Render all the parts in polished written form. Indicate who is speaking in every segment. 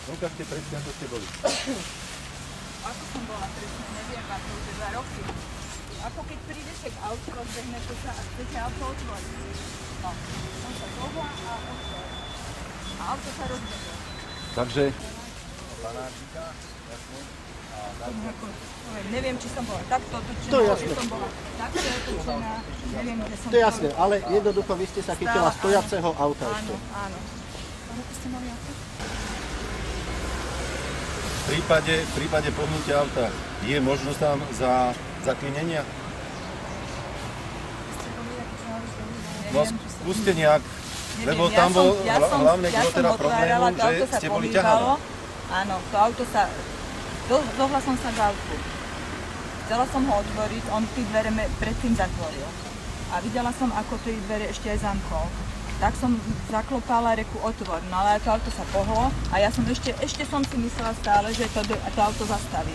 Speaker 1: Ukážte presne, ako ste boli.
Speaker 2: Ako som bola presne, neviem, ako už 2 roky. Ako keď prídete k autu, rozbehnete sa a chcete auto otvoriť. No, som sa zohla a otvorila. A auto sa rozbehlo.
Speaker 1: Takže...
Speaker 2: Neviem, či som bola takto otočená,
Speaker 3: To je jasné.
Speaker 2: či som bola takto otočená, neviem, kde som
Speaker 3: To je jasné, ale jednoducho vy ste sa chytila stojaceho auta ešte.
Speaker 2: Áno, áno. Ako ste mali auto?
Speaker 1: V prípade pohnutia auta je možnosť tam zaklinenia? No skúste nejak, lebo tam bol hlavne teda problému, že ste boli ťahaná.
Speaker 2: Áno, to auto sa... Zohla som sa k autu. Chcela som ho otvoriť, on tie dvere predtým zatvoril. A videla som, ako tie dvere ešte aj zamkol. Tak som zaklopala, reku otvor, no ale to auto sa pohlo a ja som ešte som si myslela stále, že to auto zastaví.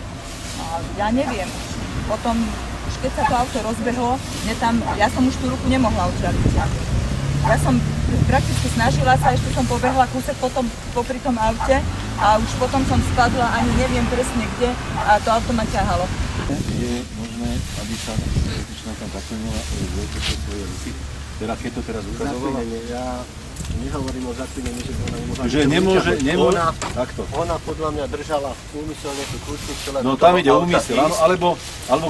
Speaker 2: No ja neviem, potom, už keď sa to auto rozbehlo, ja som už tú ruku nemohla otvoriť. Ja som prakticky snažila sa, ešte som pobehla kúsek popri tom aute a už potom som spadla, ani neviem presne kde a to auto ma ťahalo.
Speaker 1: Je možné, aby sa dotyčná tam zaklinila svoje ruky? Teda keď to teraz ukazovala?
Speaker 3: Ja nehovorím o zaklinení, že to ona nemohla.
Speaker 1: Že nemôže, takto.
Speaker 3: Ona podľa mňa držala úmyselne tú kľúčku, chcela...
Speaker 1: No tam ide úmysel, alebo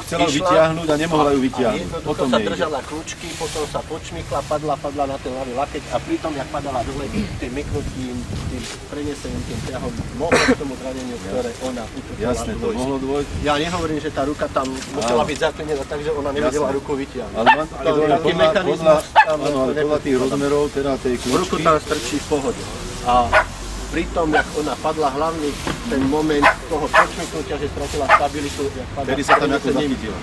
Speaker 1: chcela ju vytiahnuť a nemohla ju vytiahnuť.
Speaker 3: Jednoducho sa držala kľúčky, potom sa počmykla, padla na ten ľavý lakeť a pritom, jak padala dole, tým myknutím, tým prenesením, tým ťahom, mohlo k tomu zraneniu, ktoré ona utrpela.
Speaker 1: Jasné, to mohlo dôjsť.
Speaker 3: Ja nehovorím, že tá ruka tam musela byť zaklinená, takže ona nevedela ruku vytiahnuť.
Speaker 1: Ale podľa tých rozmerov, teda tej kľúčky...
Speaker 3: Ruku tam strčí v pohode. A pritom, jak ona padla, hlavný ten moment toho počmyknutia, že stratila stabilitu,
Speaker 1: vtedy sa tam ako zachytila.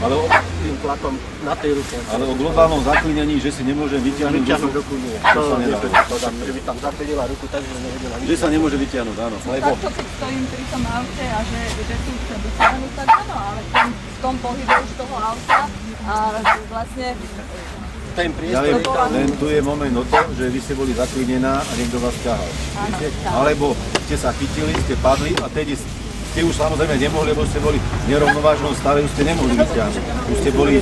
Speaker 3: Ale tým tlakom na tej ruke.
Speaker 1: Ale o globálnom zaklinení, že si nemôže vytiahnuť
Speaker 3: ruku, nie. To sa nedá. Že by tam zaklinila ruku tak, že nevedela vytiahnuť.
Speaker 1: Že sa nemôže vytiahnuť, áno.
Speaker 2: Takto, keď stojím pri tom aute a že tu chcem vytiahnuť, tak áno, ale v tom pohybe už toho auta a vlastne...
Speaker 1: Ja viem, len tu je moment o tom, že vy ste boli zaklinená a niekto vás ťahal. Alebo ste sa chytili, ste padli a tedy ste už samozrejme nemohli, lebo ste boli v nerovnovážnom stave, už ste nemohli vyťahnuť. Už ste boli...